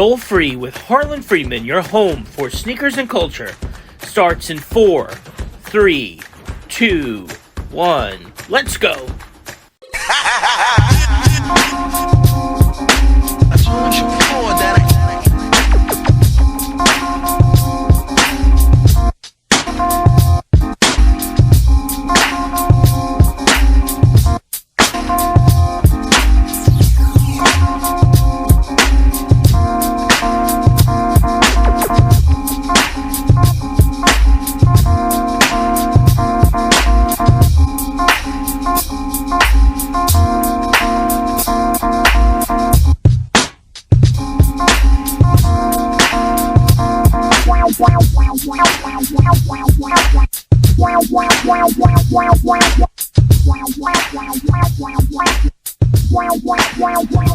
Soul Free with Harlan Freeman, your home for sneakers and culture, starts in 4, 3, 2, 1. Let's go. I told you before that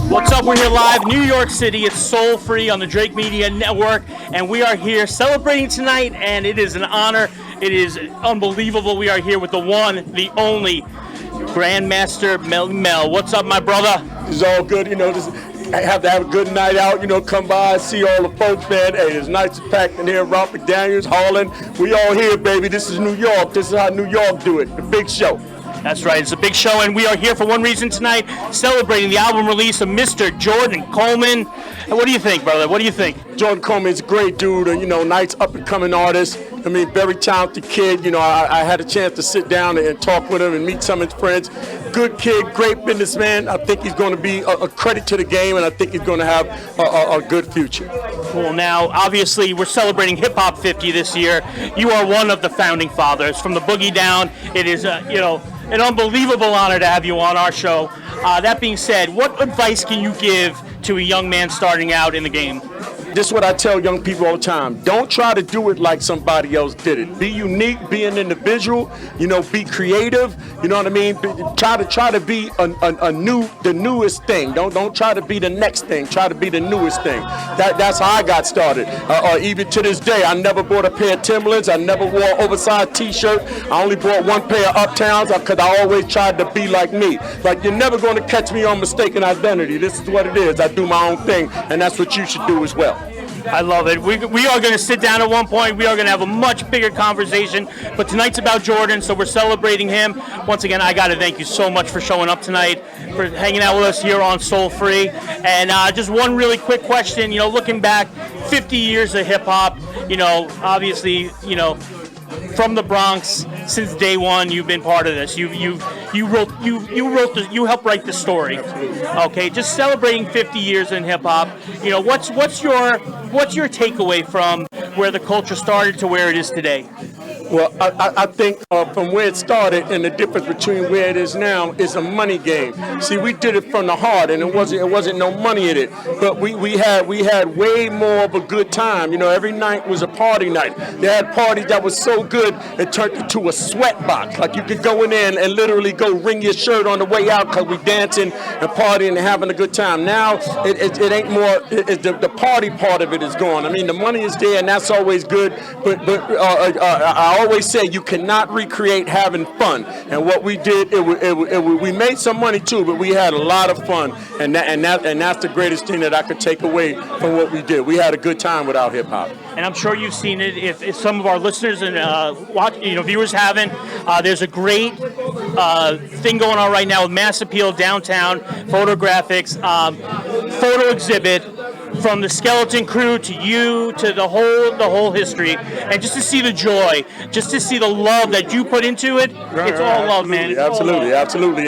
What's up? We're here live, New York City. It's Soul Free on the Drake Media Network, and we are here celebrating tonight, and it is an honor. It is unbelievable. We are here with the one, the only Grandmaster Melle Mel. What's up, my brother? It's all good, just have to have a good night out, come by and see all the folks, man. Hey, there's nights packed in here around McDaniels, Harlan. We all here, baby. This is New York. This is how New York do it, the big show. That's right, it's a big show, and we are here for one reason tonight, celebrating the album release of Mr. Jordan Coleman. What do you think, brother? What do you think? Jordan Coleman is a great dude, nice up-and-coming artist. Very talented kid. I had a chance to sit down and talk with him and meet some of his friends. Good kid, great businessman. I think he's going to be a credit to the game, and I think he's going to have a good future. Cool. Now, obviously, we're celebrating Hip Hop 50 this year. You are one of the founding fathers. From the Boogie down, it is, an unbelievable honor to have you on our show. That being said, what advice can you give to a young man starting out in the game? This is what I tell young people all the time. Don't try to do it like somebody else did it. Be unique, be an individual, be creative, you know what I mean? Try to be the newest thing. Don't try to be the next thing. Try to be the newest thing. That's how I got started. Even to this day, I never bought a pair of Timberlands. I never wore an oversized t-shirt. I only bought one pair of Uptowns because I always tried to be like me. Like, you're never going to catch me on mistaken identity. This is what it is. I do my own thing, and that's what you should do as well. I love it. We are going to sit down at one point. We are going to have a much bigger conversation. But tonight's about Jordan, so we're celebrating him. Once again, I got to thank you so much for showing up tonight, for hanging out with us here on Soul Free. And just one really quick question. Looking back, 50 years of hip hop. Obviously, from the Bronx, since day one, you've been part of this. You helped write the story. Okay, just celebrating 50 years in hip hop. What's your takeaway from where the culture started to where it is today? Well, I think from where it started and the difference between where it is now is a money game. See, we did it from the heart, and it wasn't no money in it. But we had way more of a good time. Every night was a party night. They had parties that was so good it turned into a sweat box. Like, you could go in there and literally go wring your shirt on the way out because we dancing and partying and having a good time. Now it ain't more. The party part of it is gone. I mean, the money is there, and that's always good. But I always say you cannot recreate having fun. And what we did, we made some money too, but we had a lot of fun. And that's the greatest thing that I could take away from what we did. We had a good time with our hip hop. And I'm sure you've seen it. If some of our listeners and viewers haven't, there's a great thing going on right now with Mass Appeal downtown, photographics, photo exhibit. From the Skeleton Crew to you to the whole history, and just to see the joy, just to see the love that you put into it, it's all love, man. It's absolutely.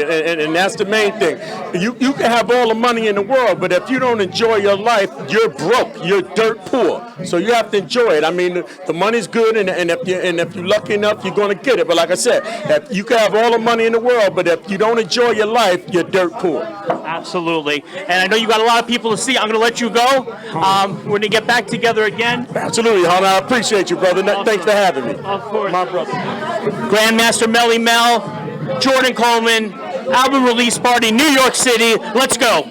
And that's the main thing. You can have all the money in the world, but if you don't enjoy your life, you're broke. You're dirt poor. So you have to enjoy it. I mean, the money's good, and if you're lucky enough, you're going to get it. But like I said, if you can have all the money in the world, but if you don't enjoy your life, you're dirt poor. Absolutely. And I know you got a lot of people to see. I'm going to let you go. We're going to get back together again. Absolutely, Harlan. I appreciate you, brother. Thanks for having me. Of course. My brother. Grandmaster Melle Mel, Jordan Coleman, album release party, New York City. Let's go.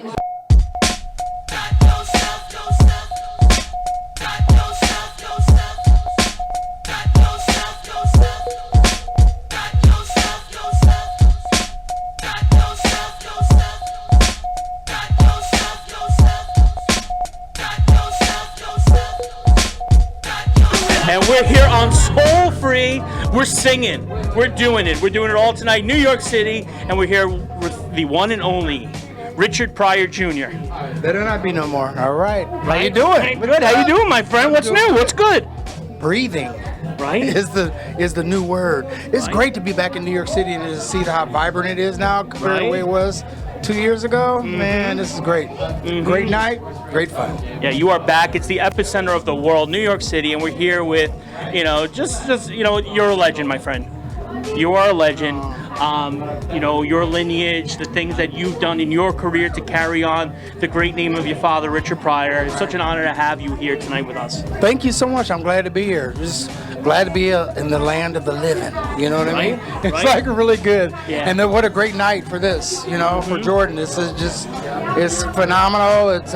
We're singing. We're doing it. We're doing it all tonight. New York City, and we're here with the one and only Richard Pryor Jr. Better not be no more. All right. How you doing? Hey, good. How you doing, my friend? What's new? What's good? Breathing. Right? Is the new word. It's Right. great to be back in New York City and to see how vibrant it is now compared to the way it was 2 years ago. Man, this is great. Great night, great fun. Yeah, you are back. It's the epicenter of the world, New York City, and we're here with, you're a legend, my friend. You are a legend. Your lineage, the things that you've done in your career to carry on the great name of your father, Richard Pryor. It's such an honor to have you here tonight with us. Thank you so much. I'm glad to be here. Just glad to be in the land of the living. You know what I mean? It's Right. like really good. Yeah. And then what a great night for this, for Jordan. This is it's phenomenal. It's,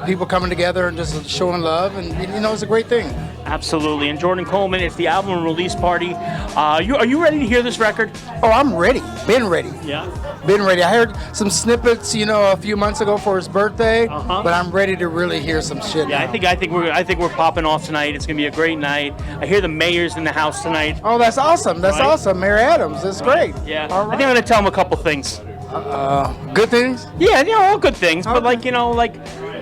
people coming together and just showing love. And, it's a great thing. Absolutely. And Jordan Coleman, it's the album release party. Are you ready to hear this record? Oh, I'm ready. Been ready. Yeah. Been ready. I heard some snippets, a few months ago for his birthday, Uh-huh. but I'm ready to really hear some shit. Yeah, now. I think we're popping off tonight. It's gonna be a great night. I hear the mayor's in the house tonight. Oh, that's awesome. That's Right. awesome. Mayor Adams. That's great. Yeah. All I right. think I'm gonna tell him a couple things. Good things? Yeah, all good things. But Okay.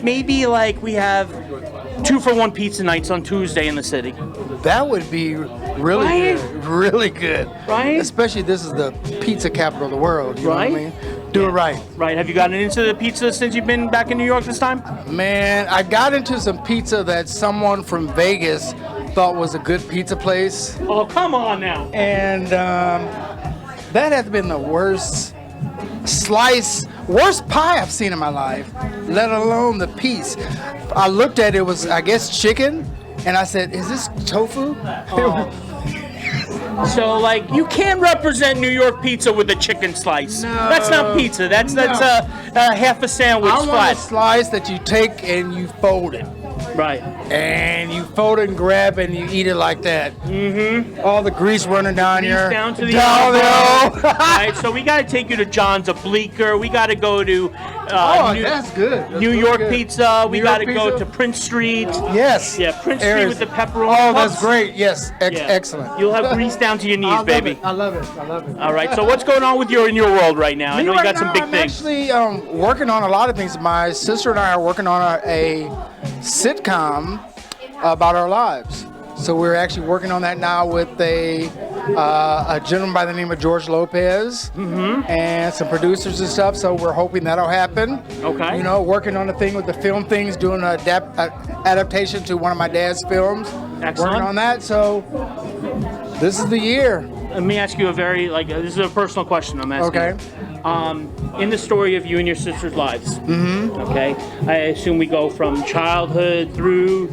maybe we have 2-for-1 pizza nights on Tuesday in the city. That would be really Right? good. Really good. Right? Especially this is the pizza capital of the world. You know what I Right? mean? Do it right. Right. Have you gotten into the pizza since you've been back in New York this time? Man, I got into some pizza that someone from Vegas thought was a good pizza place. Oh, come on now. And that has been the worst pie I've seen in my life, let alone the piece. I looked at it, was, I guess, chicken, and I said, is this tofu? So, you can't represent New York pizza with a chicken slice. No. That's not pizza. That's No. half a sandwich I want a flat. slice that you take and you fold it. Right. And you fold it and grab it and you eat it like that. Mm-hmm. All the grease running down Grease your down to the down elbow. the- Right. So we got to take you to John's of Bleecker. We got to go to that's good. That's New really York good. Pizza. We New got to York go pizza? to Prince Street. Yes. Yeah, Prince Street with the pepperoni Oh, puffs. that's great. Yes. Yeah. Excellent. You'll have grease down to your I knees, love baby. it. I love it. I love it. All right. So what's going on with in your world right now? I know you Right got some now, big I'm things. actually working on a lot of things. My sister and I are working on a sitcom about our lives. So we're actually working on that now with a gentleman by the name of George Lopez and some producers and stuff. So we're hoping that'll happen. Okay. Working on a thing with the film things, doing an adaptation to one of my dad's films. Excellent. Working on that. So this is the year. Let me ask you a very this is a personal question I'm asking. Okay. In the story of you and your sister's lives. Mm-hmm. Okay. I assume we go from childhood through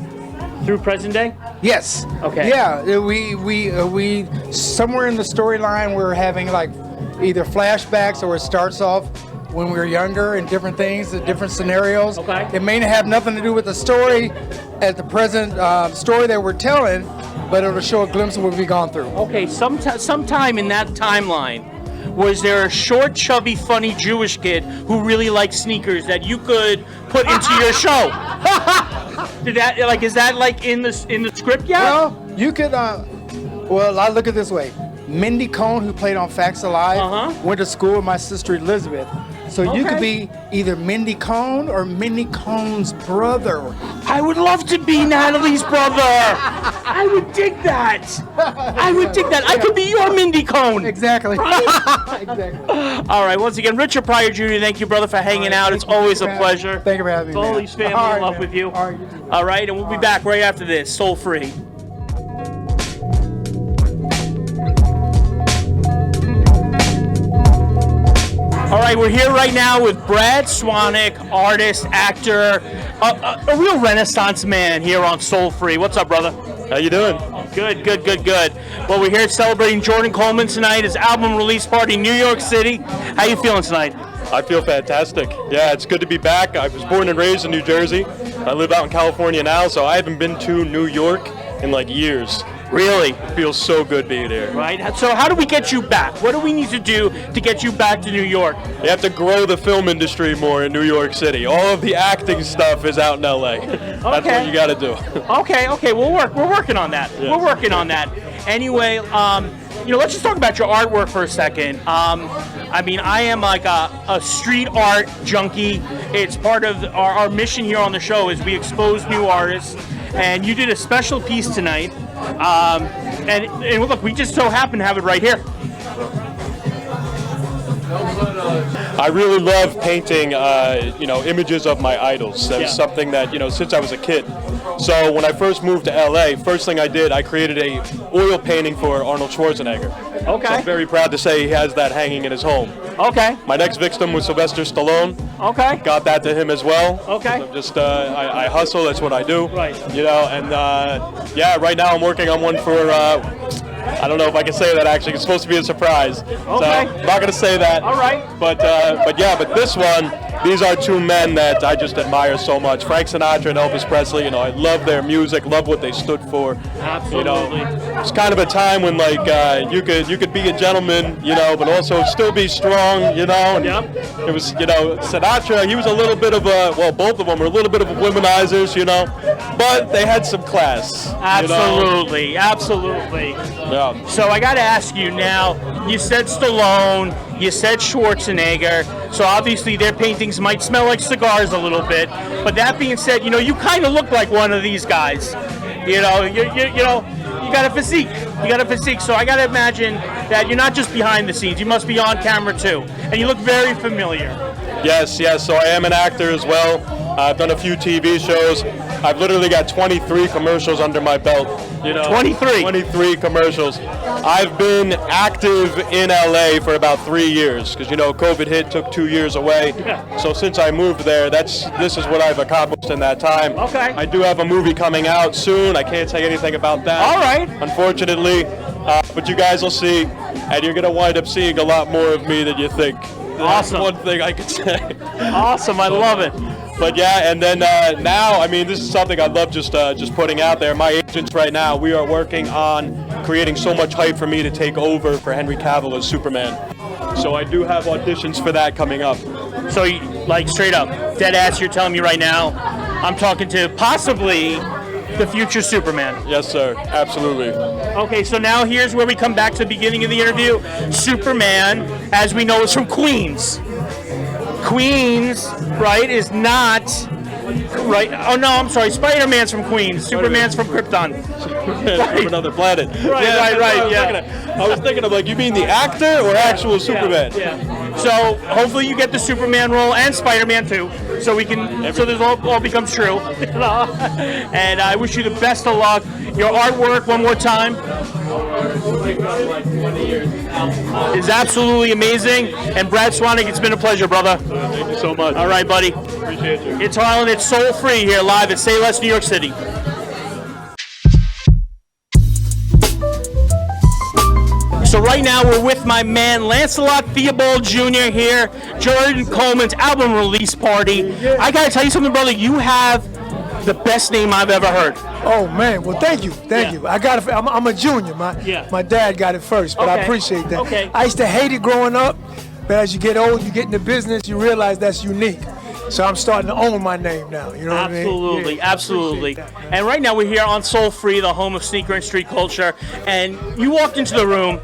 present day. Yes. Okay. Yeah, we somewhere in the storyline we're having either flashbacks or it starts off when we were younger and different things, the different scenarios. Okay. It may have nothing to do with the story at the present story that we're telling, but it'll show a glimpse of what we've gone through. Okay. Sometime in that timeline, was there a short, chubby, funny Jewish kid who really liked sneakers that you could put into your show? Is that in the script yet? Well, you could. I look at it this way. Mindy Cohn, who played on Facts Alive, went to school with my sister Elizabeth. So you could be either Mindy Cohn or Mindy Cohn's brother. I would love to be Natalie's brother. I would dig that. I could be your Mindy Cohn. Exactly. Exactly. All right. Once again, Richard Pryor Jr., thank you, brother, for hanging out. It's always a pleasure. Thank you for having me. It's man. always family All right, and love man. with you. All right, you too. All right, and we'll be back right after this. Soul Free. All right, we're here right now with Brad Swanick, artist, actor, a real Renaissance man here on Soul Free. What's up, brother? How you doing? Good. Well, we're here celebrating Jordan Coleman tonight, his album release party in New York City. How you feeling tonight? I feel fantastic. Yeah, it's good to be back. I was born and raised in New Jersey. I live out in California now, so I haven't been to New York in years. Really? It feels so good being here. Right. So how do we get you back? What do we need to do to get you back to New York? You have to grow the film industry more in New York City. All of the acting stuff is out in LA. That's what you got to do. Okay. We're working on that. Yes. We're working on that. Anyway, let's just talk about your artwork for a second. I mean, I am like a street art junkie. It's part of our mission here on the show is we expose new artists. And you did a special piece tonight. And look, we just so happen to have it right here. I really love painting, images of my idols. That was something that, since I was a kid. So when I first moved to LA, first thing I did, I created a oil painting for Arnold Schwarzenegger. Okay. So I'm very proud to say he has that hanging in his home. Okay. My next victim was Sylvester Stallone. Okay. Got that to him as well. Okay. I'm just, I hustle, that's what I do. Right. And right now I'm working on one for, I don't know if I can say that actually. It's supposed to be a surprise. Okay. So I'm not going to say that. All right. But this one, these are two men that I just admire so much. Frank Sinatra and Elvis Presley. I love their music, love what they stood for. Absolutely. It's kind of a time when you could be a gentleman, but also still be strong, And Yep. it was, Sinatra, he was a little bit of both of them were a little bit of womanizers, but they had some class. Absolutely. Absolutely. Yeah. So I got to ask you now, you said Stallone, you said Schwarzenegger, so obviously their paintings might smell like cigars a little bit, but that being said, you kind of look like one of these guys. You got a physique. So I got to imagine that you're not just behind the scenes, you must be on camera too, and you look very familiar. Yes, so I am an actor as well. I've done a few TV shows. I've literally got 23 commercials under my belt. 23? 23 commercials. I've been active in LA for about 3 years because, COVID hit, took 2 years away. Yeah. So since I moved there, this is what I've accomplished in that time. Okay. I do have a movie coming out soon. I can't say anything about that. All right. Unfortunately. But you guys will see, and you're going to wind up seeing a lot more of me than you think. Awesome. That's one thing I could say. Awesome. I love it. But yeah, and then now, this is something I love just putting out there. My agents right now, we are working on creating so much hype for me to take over for Henry Cavill as Superman. So I do have auditions for that coming up. So, straight up, dead ass, you're telling me right now, I'm talking to possibly the future Superman. Yes, sir. Absolutely. Okay, so now here's where we come back to the beginning of the interview. Superman, as we know, is from Queens. Queens, right, is not... Right? Oh, no, I'm sorry. Spider-Man's from Queens. Superman's from Krypton. Right. From another planet. Right. I was thinking of, you mean the actor or actual Superman? Yeah. So hopefully you get the Superman role and Spider-Man too, so we can, so this all becomes true. And I wish you the best of luck. Your artwork, one more time, is absolutely amazing. And Brad Swanick, it's been a pleasure, brother. Thank you so much. All right, buddy. Appreciate you. It's Harlan. It's Soul Free here live at Say Less, New York City. So right now we're with my man LanceLot Theobald Jr. here, Jordan Coleman's album release party. I gotta tell you something, brother. You have the best name I've ever heard. Oh man, well thank you. I got it. I'm a junior. My dad got it first, but I appreciate that. Okay. I used to hate it growing up, but as you get old, you get in the business, you realize that's unique. So I'm starting to own my name now. You know what I mean? Absolutely, Yeah, absolutely. And right now we're here on Soul Free, the home of sneaker and street culture. And you walked into the room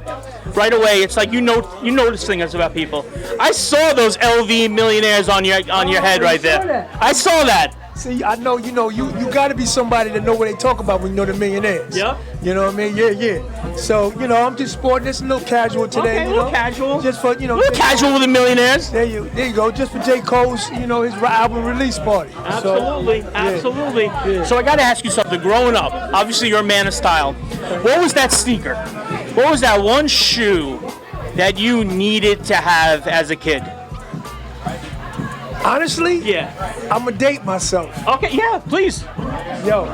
right away. It's like you notice things about people. I saw those LV millionaires on your head right there. I saw that. See, I know, you got to be somebody that know what they talk about when you know the millionaires. Yeah. You know what I mean? Yeah. So, I'm just sporting this a little casual today. Okay, a little casual. Just for, A little casual with the millionaires. There you go. Just for J. Cole's, his album release party. Absolutely, So, absolutely. Yeah. So I got to ask you something. Growing up, obviously you're a man of style. What was that sneaker? What was that one shoe that you needed to have as a kid? Honestly, Yeah. I'm going to date myself. Okay, yeah, please. Yo,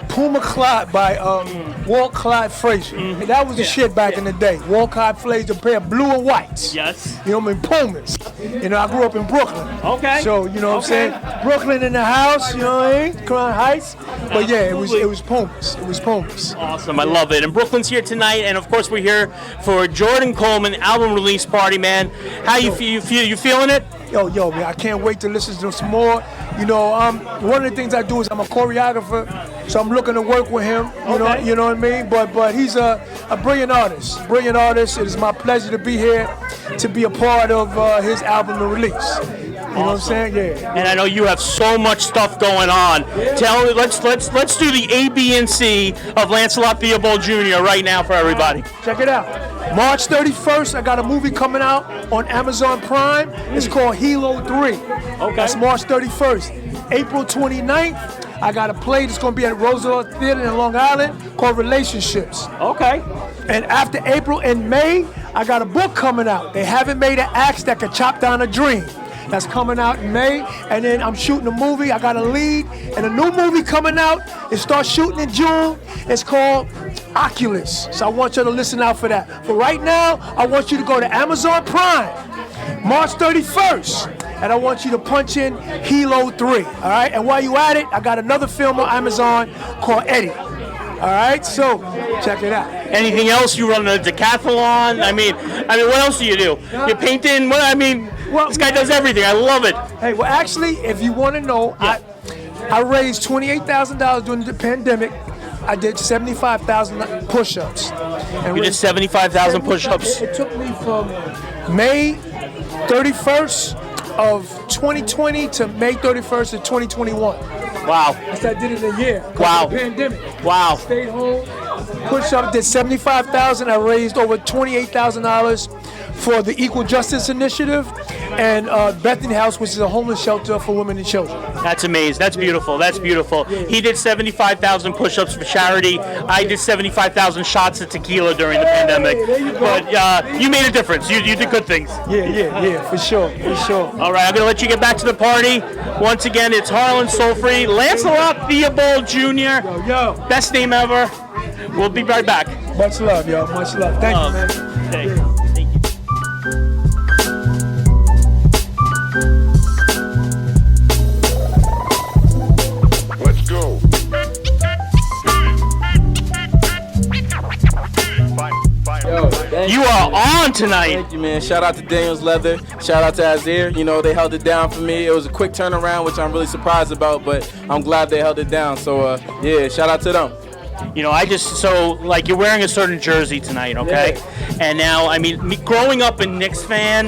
Puma Clyde by Walt Clyde Frazier. That was the shit back in the day. Walt Clyde Frazier, a pair of blue and whites. Yes. Pumas. I grew up in Brooklyn. Okay. So, what I'm saying? Brooklyn in the house, Crown Heights. But yeah, it was Pumas. It was Pumas. Awesome, I love it. And Brooklyn's here tonight, and of course we're here for Jordan Coleman album release party, man. How you feel? You feeling it? Yo, man, I can't wait to listen to some more. You know, one of the things I do is I'm a choreographer, so I'm looking to work with him. You know what I mean? But he's a brilliant artist. Brilliant artist. It is my pleasure to be here, to be a part of his album release. You know what I'm saying? Yeah. And I know you have so much stuff going on. Let's do the A, B, and C of LanceLot Theobald Jr. right now for everybody. Check it out. March 31st, I got a movie coming out on Amazon Prime. It's called Hilo 3. Okay. That's March 31st. April 29th, I got a play that's going to be at Roosevelt Theater in Long Island called Relationships. Okay. And after April and May, I got a book coming out. They haven't made an axe that could chop down a dream. That's coming out in May, and then I'm shooting a movie. I got a lead, and a new movie coming out. It starts shooting in June. It's called Oculus. So I want you to listen out for that. For right now, I want you to go to Amazon Prime, March 31st, and I want you to punch in Hilo 3. All right, and while you at it, I got another film on Amazon called Eddie. All right, so check it out. Anything else? You run a decathlon? I mean, what else do you do? You're painting? This guy does everything. I love it. Hey, well, actually, if you want to know, I raised $28,000 during the pandemic. I did 75,000 push-ups. You did 75,000 push-ups? It took me from May 31st of 2020 to May 31st of 2021. Wow. I did it in a year. Wow. The pandemic. Wow. Stayed home, push-up, did 75,000. I raised over $28,000 for the Equal Justice Initiative and Bethany House, which is a homeless shelter for women and children. That's amazing. That's beautiful. That's beautiful. He did 75,000 push-ups for charity. I did 75,000 shots of tequila during the pandemic. But you made a difference. You did good things. Yeah, for sure. All right, I'm going to let you get back to the party. Once again, it's Harlan Soulfree, LanceLot Theobald Jr. Yo. Best name ever. We'll be right back. Much love, yo. Much love. Thank you, man. Thank you. Let's go. You are on tonight. Thank you, man. Shout out to Daniels Leather. Shout out to Azir. You know, they held it down for me. It was a quick turnaround, which I'm really surprised about, but I'm glad they held it down. So, yeah, shout out to them. You know, you're wearing a certain jersey tonight, okay? Yeah. And now, me growing up a Knicks fan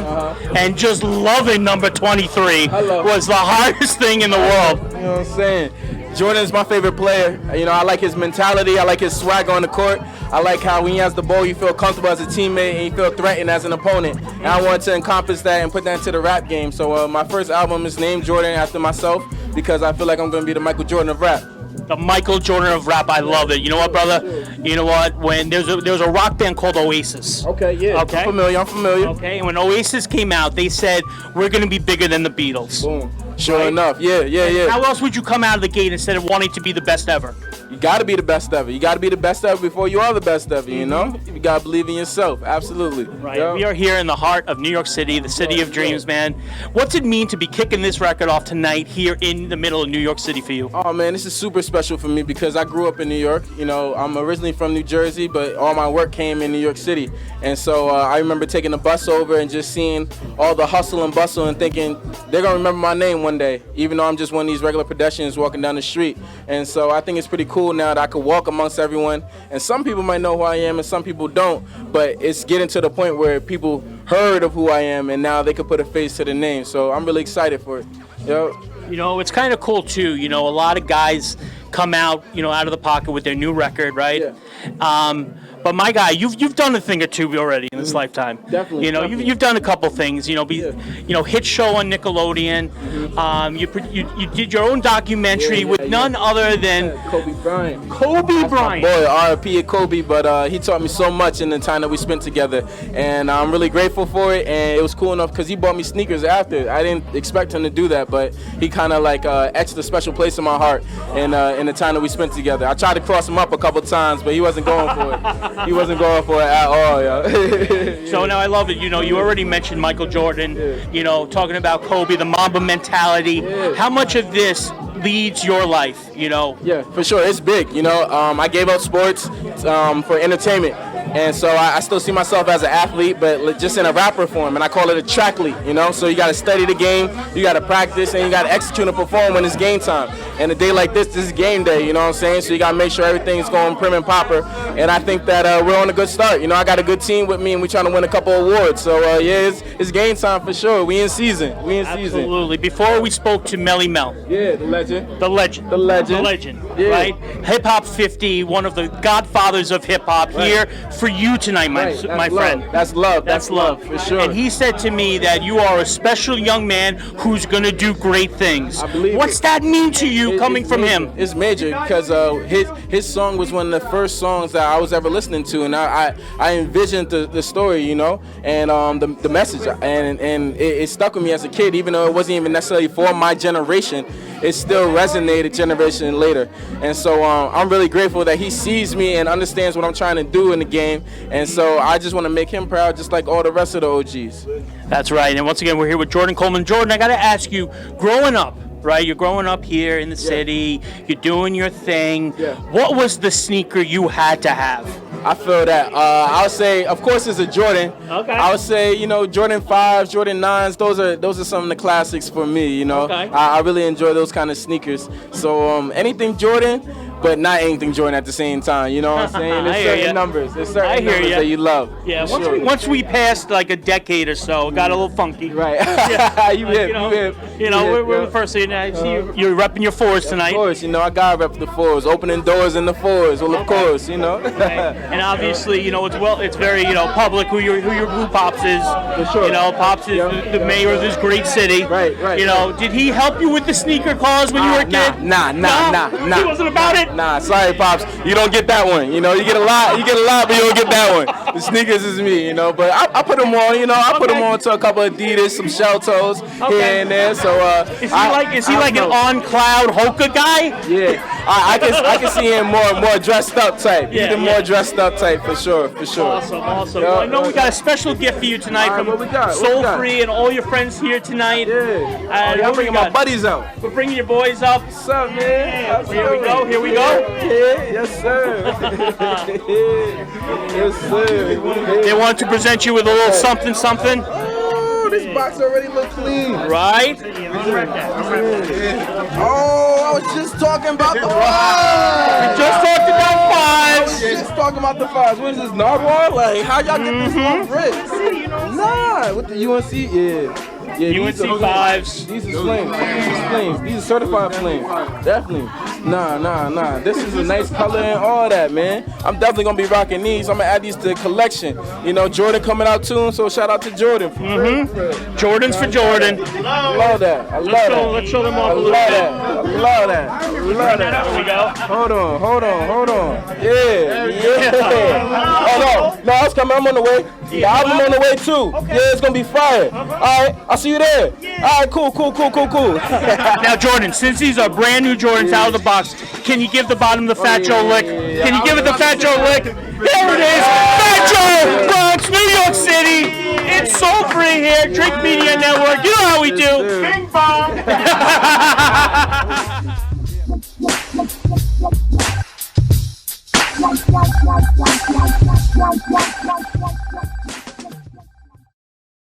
and just loving number 23 was the hardest thing in the world. You know what I'm saying? Jordan's my favorite player. You know, I like his mentality. I like his swag on the court. I like how when he has the ball, you feel comfortable as a teammate and you feel threatened as an opponent. And I want to encompass that and put that into the rap game. So my first album is named Jordan after myself because I feel like I'm going to be the Michael Jordan of rap. The Michael Jordan of rap, I love it. You know what, brother? You know what? When there was a rock band called Oasis. Okay, yeah. Okay. I'm familiar. Okay, and when Oasis came out, they said, we're going to be bigger than the Beatles. Boom. Sure enough. Yeah. How else would you come out of the gate instead of wanting to be the best ever? You got to be the best ever. You got to be the best ever before you are the best ever, you know? You got to believe in yourself. Absolutely. Right. Yo. We are here in the heart of New York City, the city of dreams, man. What's it mean to be kicking this record off tonight here in the middle of New York City for you? Oh, man, this is super special for me because I grew up in New York. You know, I'm originally from New Jersey, but all my work came in New York City. And so I remember taking the bus over and just seeing all the hustle and bustle and thinking they're going to remember my name one day, even though I'm just one of these regular pedestrians walking down the street. And so I think it's pretty cool now that I could walk amongst everyone. And some people might know who I am and some people don't, but it's getting to the point where people heard of who I am and now they could put a face to the name. So I'm really excited for it. Yo. You know, it's kind of cool too. You know, a lot of guys come out, out of the pocket with their new record, right? Yeah. But my guy, you've done a thing or two already in this lifetime. Definitely. You've done a couple things. Hit show on Nickelodeon. You did your own documentary with none other than Kobe Bryant. Kobe Bryant. Boy, R.I.P. at Kobe, but he taught me so much in the time that we spent together, and I'm really grateful for it. And it was cool enough because he bought me sneakers after. I didn't expect him to do that, but he kind of etched a special place in my heart in the time that we spent together. I tried to cross him up a couple times, but he wasn't going for it. He wasn't going for it at all, yo. So now I love it. You know, you already mentioned Michael Jordan. You know, talking about Kobe, the Mamba mentality. How much of this leads your life? You know. Yeah, for sure. It's big. You know, I gave up sports for entertainment. And so I still see myself as an athlete, but just in a rapper form, and I call it a tracklead, you know? So you got to study the game, you got to practice, and you got to execute and perform when it's game time. And a day like this is game day, you know what I'm saying? So you got to make sure everything's going prim and proper. And I think that we're on a good start. You know, I got a good team with me, and we're trying to win a couple awards. So, yeah, it's game time for sure. We in season. Absolutely. Before we spoke to Melle Mel. Yeah, the legend. The legend. The legend. The legend, yeah. Right? Hip Hop 50, one of the godfathers of hip hop, here for you tonight, my friend. That's love. That's love, for sure. And he said to me that you are a special young man who's going to do great things. I believe What's it. that mean to you coming from major. him? It's major because his song was one of the first songs that I was ever listening to, and I envisioned the story, you know, and the message, and it stuck with me as a kid, even though it wasn't even necessarily for my generation. It still resonated generation later. And so I'm really grateful that he sees me and understands what I'm trying to do in the game. And so I just want to make him proud just like all the rest of the OGs. That's right. And once again, we're here with Jordan Coleman. Jordan, I got to ask you, growing up, right? You're growing up here in the city. You're doing your thing. Yeah. What was the sneaker you had to have? I feel that. I would say, of course, it's a Jordan. Okay. I would say, you know, Jordan 5s, Jordan 9s. Those are some of the classics for me. You know, Okay. I really enjoy those kind of sneakers. So anything Jordan, but not anything Jordan at the same time. You know what I'm saying? There's certain numbers. There's certain numbers that you love. Yeah. for sure. Once we passed like a decade or so, it got a little funky. Right. Yeah. you hip. You know, we're the first thing. I see you're repping your fours tonight. Of course, you know, I gotta rep the 4s, opening doors in the 4s. Well, of course, you know. And obviously, you know, it's very, you know, public who your Pops is. For sure. You know, Pops is the mayor of this great city. Right. You know, did he help you with the sneaker cause when you were a kid? Nah. He wasn't about it. Nah, sorry, Pops. You don't get that one. You know, you get a lot, but you don't get that one. The sneakers is me, you know. But I put them on, you know. I put them on to a couple of Adidas, some shell toes here and there. So is he like an on-cloud Hoka guy? Yeah, I can see him more dressed up type. Yeah, He's the more dressed up type for sure. Awesome. Yeah, Well, I know we got a special gift for you tonight All right, from what we got? Soul Free and all your friends here tonight. Yeah. What I'm we bringing got? my buddies out. We're bringing your boys up. What's up, man? Here we go. Yeah, yes, sir. Yes, sir. They wanted to present you with a little something. Oh, this box already look clean. Right? Oh, I was just talking about the 5s. Just talked about fives. Just talking about the 5s. What is this, Narwhal? Like, how y'all get this on bricks? Nah, with the UNC, yeah. UNC these are- fives. These are flames. These are certified flames. Definitely. Nah. This is a nice color and all that, man. I'm definitely gonna be rocking these. I'm gonna add these to the collection. You know, Jordan coming out soon, so shout out to Jordan. Jordan's for Jordan. I love that. Let's show them off I a little love bit. that. I love that. There we go. Hold on. Yeah. Oh, no, it's coming. I'm on the way. The album on the way, too. Yeah, it's going to be fire. All right, I'll see you there. All right, cool. Now, Jordan, since these are brand new Jordans out of the box, can you give the bottom the Fat Joe lick? Can you give it the Fat Joe lick? There it is. Fat Joe, Bronx, New York City. It's Soul Free here, Drink Media Network. You know how we do. Bing bong.